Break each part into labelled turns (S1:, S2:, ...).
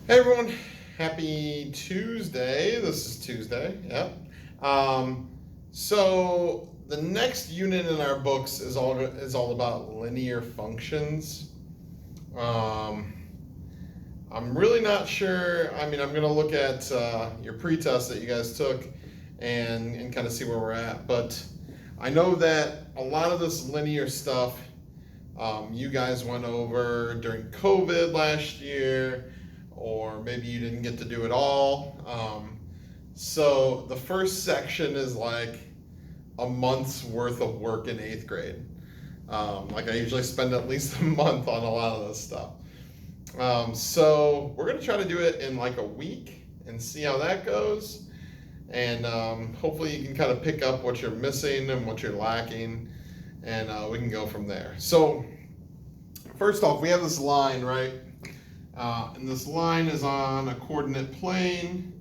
S1: Hey everyone, happy Tuesday. This is Tuesday, yep. So the next unit in our books is all about linear functions. Um, I'm really not sure. I'm going to look at your pretest that you guys took and kind of see where we're at. But I know that a lot of this linear stuff you guys went over during COVID last year, or maybe you didn't get to do it all. So the first section is like a month's worth of work in 8th grade. Like I usually spend at least a month on a lot of this stuff. So we're going to try to do it in like a week and see how that goes. And hopefully you can kind of pick up what you're missing and what you're lacking, and we can go from there. So first off, we have this line, right? And this line is on a coordinate plane,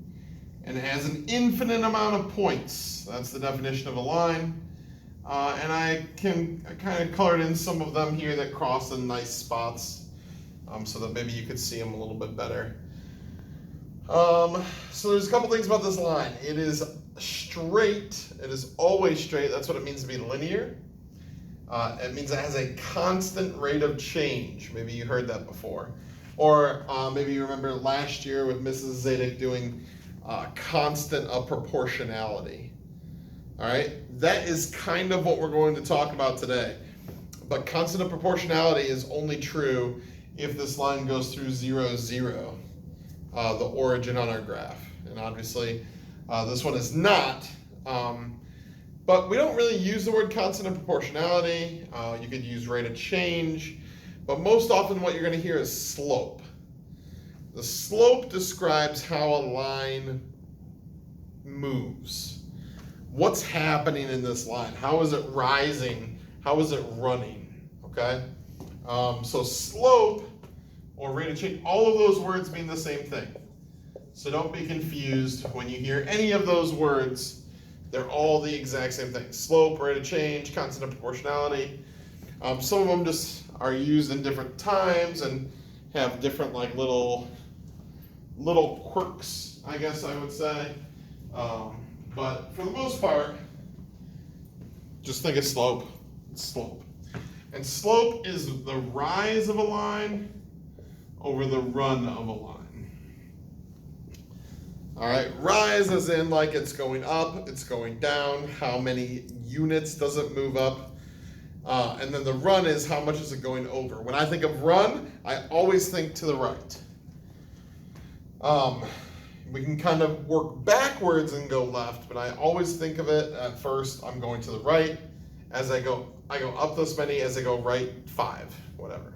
S1: and it has an infinite amount of points. That's the definition of a line. And I kind of colored in some of them here that cross in nice spots, so that maybe you could see them a little bit better. So there's a couple things about this line. It is straight. It is always straight. That's what it means to be linear. It means it has a constant rate of change. Maybe you heard that before. Or maybe you remember last year with Mrs. Zadek doing constant of proportionality. All right, that is kind of what we're going to talk about today. But constant of proportionality is only true if this line goes through 0, 0, the origin on our graph. And obviously, this one is not. But we don't really use the word constant of proportionality. You could use rate of change. But most often what you're going to hear is slope. The slope describes how a line moves. What's happening in this line? How is it rising? How is it running? Okay? So slope or rate of change, all of those words mean the same thing. So don't be confused when you hear any of those words. They're all the exact same thing. Slope, rate of change, constant of proportionality. Some of them just are used in different times and have different like little quirks, I guess I would say. But for the most part, just think of slope. It's slope. And slope is the rise of a line over the run of a line. All right, rise as in like it's going up, it's going down, how many units does it move up? And then the run is how much is it going over. When I think of run, I always think to the right. We can kind of work backwards and go left, but I always think of it at first, I'm going to the right. As I go up this many, as I go right 5, whatever.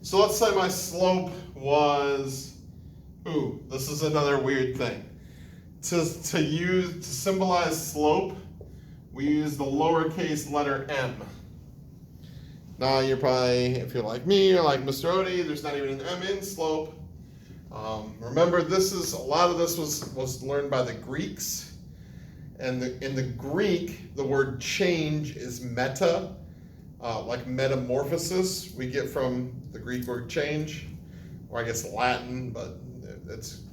S1: So let's say my slope was, this is another weird thing. To symbolize slope, we use the lowercase letter m. Now you're probably, if you're like me or like Mr. Odie, there's not even an m in slope. Remember, a lot of this was learned by the Greeks. And in the Greek, the word change is meta, like metamorphosis. We get from the Greek word change, or I guess Latin, but it's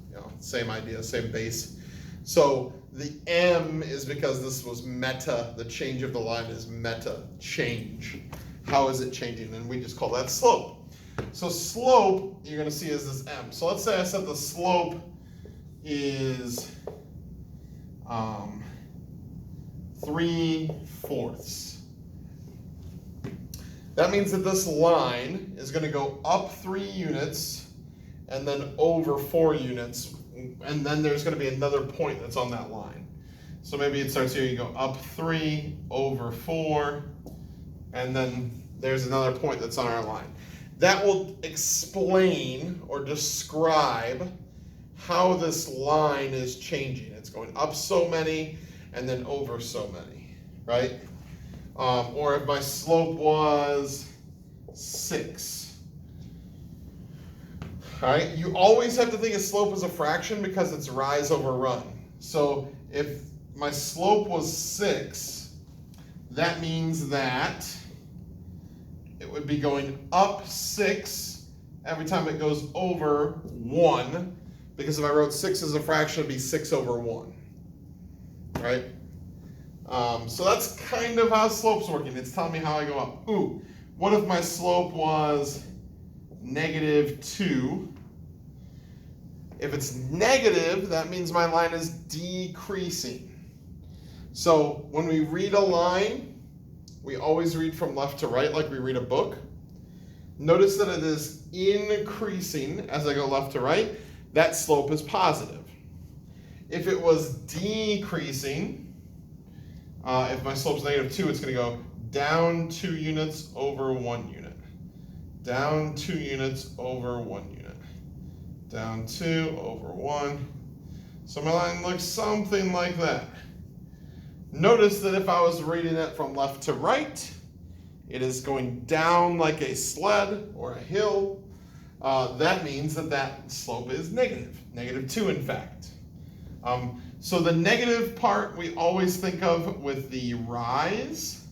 S1: same idea, same base. So the M is because this was meta. The change of the line is meta, change. How is it changing? And we just call that slope. So slope, you're going to see is this M. So let's say I said the slope is 3/4. That means that this line is going to go up 3 units and then over 4 units. And then there's going to be another point that's on that line. So maybe it starts here, you go up 3 over 4, and then there's another point that's on our line. That will explain or describe how this line is changing. It's going up so many and then over so many, right? Or if my slope was 6. All right, you always have to think of slope as a fraction because it's rise over run. So if my slope was 6, that means that it would be going up 6 every time it goes over 1, because if I wrote 6 as a fraction, it'd be 6 over 1, right? So that's kind of how slope's working. It's telling me how I go up. Ooh, what if my slope was -2? If it's negative, that means my line is decreasing. So when we read a line, we always read from left to right like we read a book. Notice that it is increasing as I go left to right. That slope is positive. If it was decreasing, if my slope's -2, it's going to go down 2 units over 1 unit. Down 2 units over 1 unit. Down 2 over 1. So my line looks something like that. Notice that if I was reading it from left to right, it is going down like a sled or a hill. That means that that slope is negative. -2, in fact. So the negative part we always think of with the rise.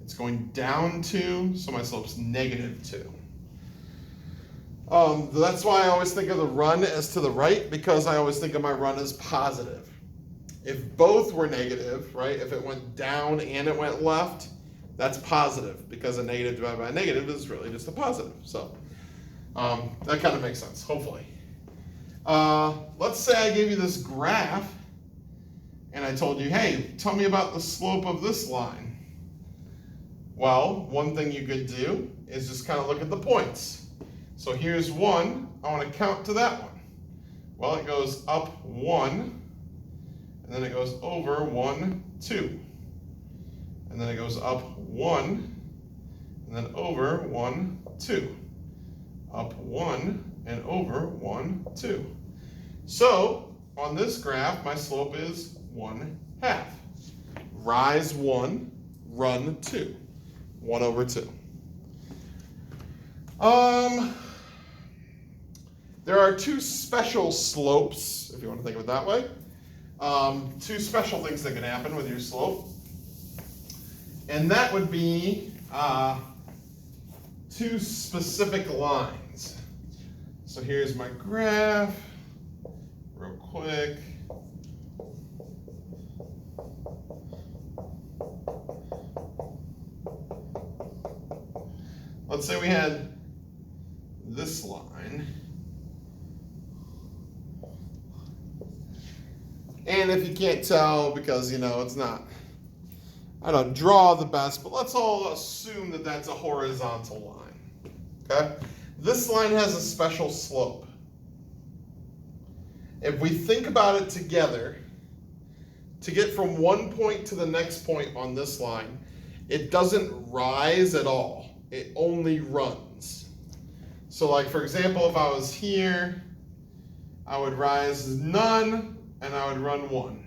S1: It's going down 2, so my slope's -2. That's why I always think of the run as to the right, because I always think of my run as positive. If both were negative, right, if it went down and it went left, that's positive, because a negative divided by a negative is really just a positive. So that kind of makes sense, hopefully. Let's say I gave you this graph, and I told you, hey, tell me about the slope of this line. Well, one thing you could do is just kind of look at the points. So here's 1. I want to count to that one. Well, it goes up 1, and then it goes over 1, 2. And then it goes up 1, and then over 1, 2. Up 1, and over 1, 2. So, on this graph, my slope is 1/2. Rise 1, run 2. 1 over 2. There are 2 special slopes, if you want to think of it that way. 2 special things that can happen with your slope. And that would be 2 specific lines. So here's my graph, real quick. Let's say we had this line. And if you can't tell, because, it's not, I don't draw the best, but let's all assume that that's a horizontal line, okay? This line has a special slope. If we think about it together, to get from one point to the next point on this line, it doesn't rise at all. It only runs. So like, for example, if I was here, I would rise none, and I would run 1.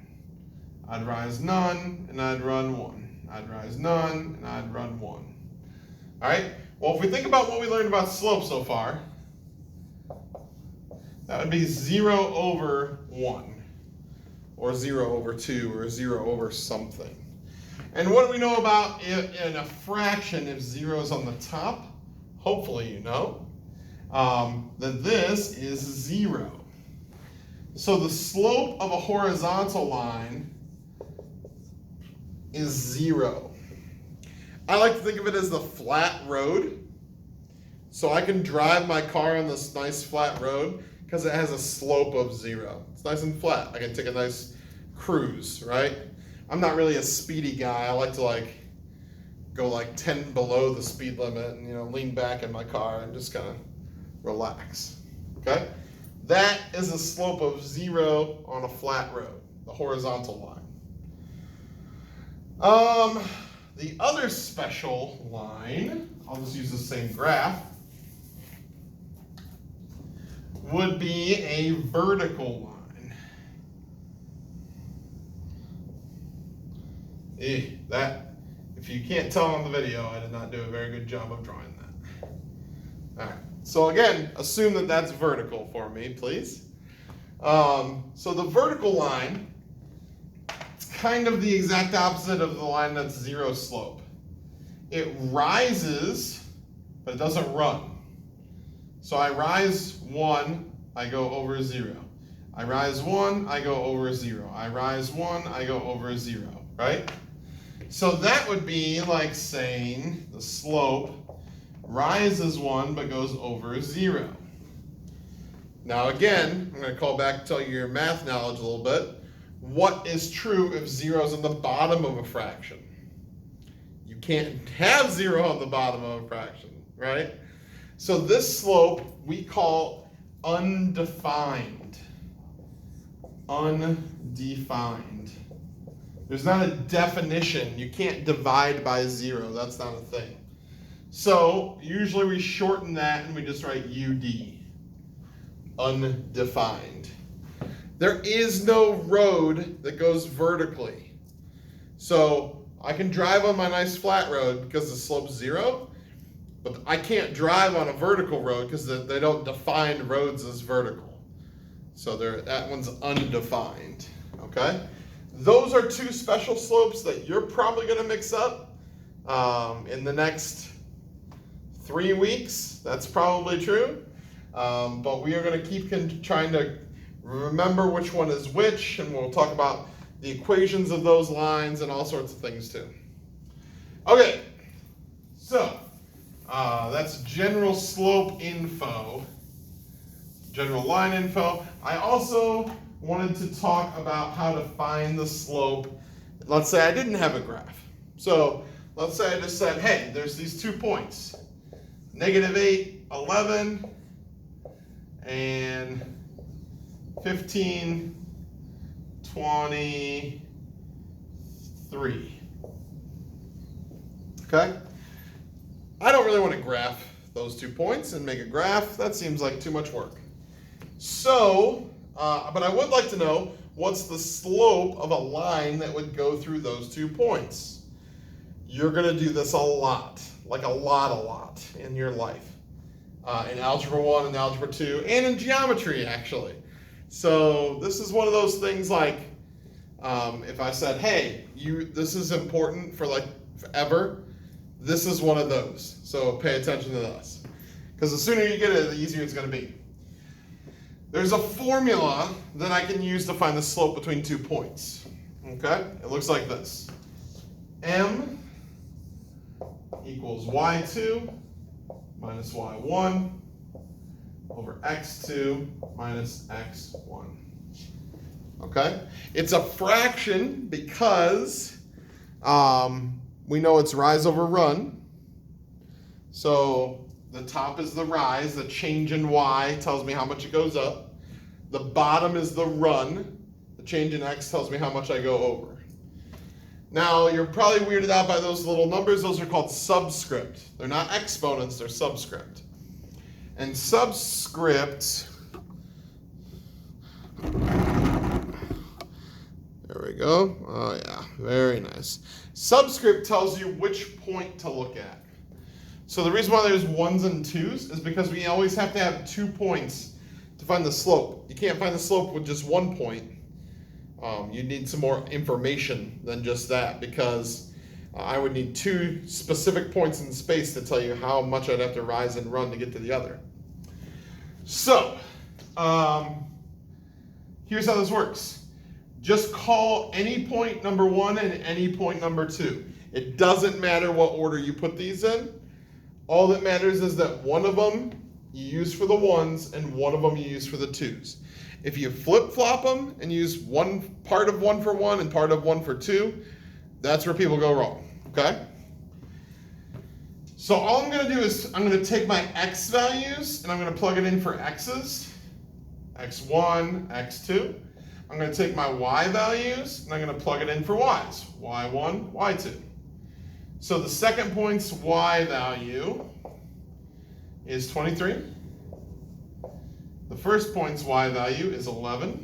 S1: I'd rise none, and I'd run 1. I'd rise none, and I'd run 1. All right? Well, if we think about what we learned about slope so far, that would be 0 over 1, or 0 over 2, or 0 over something. And what do we know about in a fraction if 0 is on the top? Hopefully you know that this is 0. So the slope of a horizontal line is 0. I like to think of it as the flat road. So I can drive my car on this nice flat road because it has a slope of 0. It's nice and flat. I can take a nice cruise, right? I'm not really a speedy guy. I like to go 10 below the speed limit and lean back in my car and just kind of relax. Okay? That is a slope of 0 on a flat road, the horizontal line. The other special line, I'll just use the same graph, would be a vertical line. That, if you can't tell on the video, I did not do a very good job of drawing that. All right. So again, assume that that's vertical for me, please. So the vertical line, it's kind of the exact opposite of the line that's 0 slope. It rises, but it doesn't run. So I rise 1, I go over 0. I rise 1, I go over 0. I rise 1, I go over 0, right? So that would be like saying the slope rises 1 but goes over 0. Now again, I'm going to call back and tell you your math knowledge a little bit. What is true if 0 is on the bottom of a fraction? You can't have 0 on the bottom of a fraction, right? So this slope we call undefined. Undefined. There's not a definition. You can't divide by 0. That's not a thing. So usually we shorten that and we just write UD. Undefined. There is no road that goes vertically. So I can drive on my nice flat road because the slope's 0, but I can't drive on a vertical road because they don't define roads as vertical. So that one's undefined, okay? Those are two special slopes that you're probably going to mix up in the next 3 weeks. That's probably true. But we are going to keep trying to remember which one is which, and we'll talk about the equations of those lines and all sorts of things too. Okay, so that's general slope info, general line info. I also wanted to talk about how to find the slope. Let's say I didn't have a graph. So let's say I just said, hey, there's these 2 points, -8, 11, and 15, 23. Okay? I don't really want to graph those 2 points and make a graph. That seems like too much work. So, but I would like to know what's the slope of a line that would go through those 2 points. You're going to do this a lot, like a lot in your life. In Algebra 1 and Algebra 2, and in geometry, actually. So this is one of those things like, if I said, hey, this is important for like forever, this is one of those. So pay attention to this. Because the sooner you get it, the easier it's going to be. There's a formula that I can use to find the slope between 2 points. Okay? It looks like this. M equals y2 minus y1 over x2 minus x1. Okay? It's a fraction because we know it's rise over run. So the top is the rise, the change in y tells me how much it goes up. The bottom is the run, the change in x tells me how much I go over. Now, you're probably weirded out by those little numbers. Those are called subscript. They're not exponents, they're subscript. And subscript, there we go. Oh yeah, very nice. Subscript tells you which point to look at. So the reason why there's 1s and 2s is because we always have to have 2 points to find the slope. You can't find the slope with just 1 point. You need some more information than just that, because I would need 2 specific points in space to tell you how much I'd have to rise and run to get to the other. So, here's how this works. Just call any point number 1 and any point number 2. It doesn't matter what order you put these in. All that matters is that one of them you use for the 1s and one of them you use for the 2s. If you flip-flop them and use part of 1 for 1 and part of 1 for 2, that's where people go wrong, okay? So all I'm going to do is I'm going to take my x values and I'm going to plug it in for x's, x1, x2. I'm going to take my y values and I'm going to plug it in for y's, y1, y2. So the second point's y value is 23. The first point's y value is 11.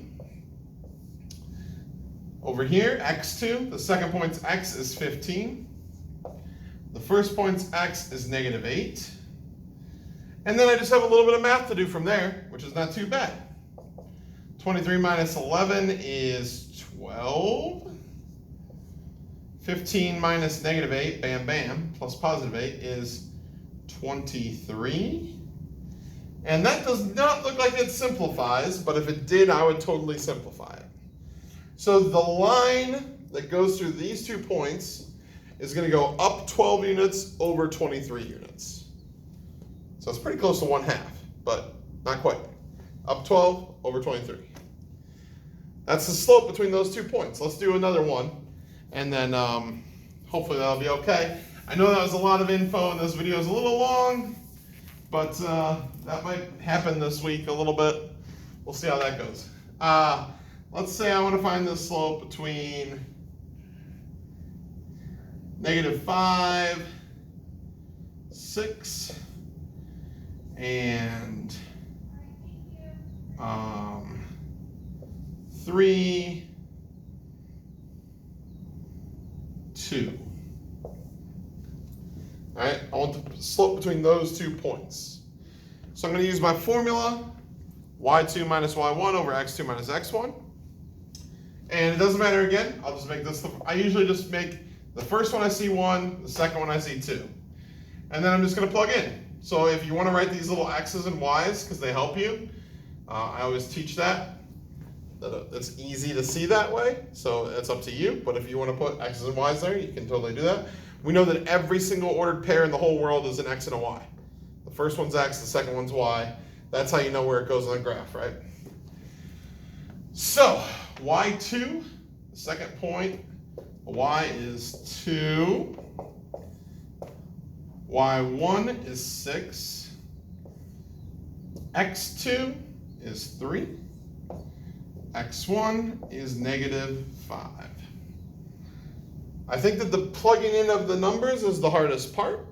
S1: Over here, x2, the second point's x is 15. The first point's x is -8. And then I just have a little bit of math to do from there, which is not too bad. 23 minus 11 is 12. 15 minus -8, bam, bam, plus +8 is 23. And that does not look like it simplifies, but if it did, I would totally simplify it. So the line that goes through these 2 points is going to go up 12 units over 23 units. So it's pretty close to 1/2, but not quite. Up 12 over 23. That's the slope between those 2 points. Let's do another one, and then hopefully that'll be okay. I know that was a lot of info, and this video is a little long, but that might happen this week a little bit. We'll see how that goes. Let's say I want to find the slope between -5, 6, and 3, 2. All right, I want the slope between those 2 points. So I'm going to use my formula, y2 minus y1 over x2 minus x1. And it doesn't matter again, I'll just make this, I usually just make the first one I see 1, the second one I see 2. And then I'm just going to plug in. So if you want to write these little x's and y's because they help you, I always teach that. It's easy to see that way, so it's up to you. But if you want to put x's and y's there, you can totally do that. We know that every single ordered pair in the whole world is an x and a y. The first one's x, the second one's y. That's how you know where it goes on the graph, right? So y2, the second point, y is 2. y1 is 6. x2 is 3. x1 is -5. I think that the plugging in of the numbers is the hardest part.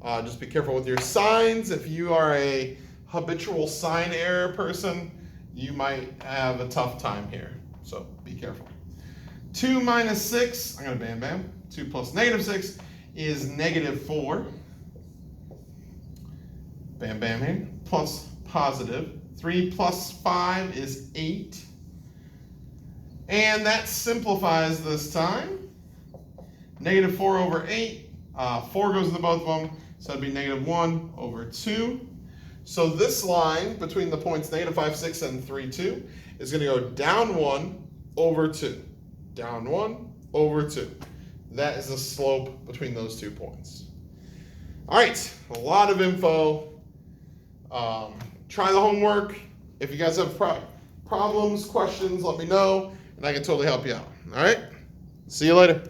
S1: Just be careful with your signs. If you are a habitual sign error person, you might have a tough time here. So be careful. 2 minus 6, I'm going to bam bam. 2 plus -6 is -4. Bam bam here. Plus positive. 3 plus 5 is 8. And that simplifies this time. -4 over 8. 4 goes into both of them, so it'd be -1 over 2. So this line between the points -5, 6, and 3, 2 is going to go down 1 over 2. Down 1 over 2. That is the slope between those 2 points. All right, a lot of info. Try the homework. If you guys have problems, questions, let me know, and I can totally help you out. All right, see you later.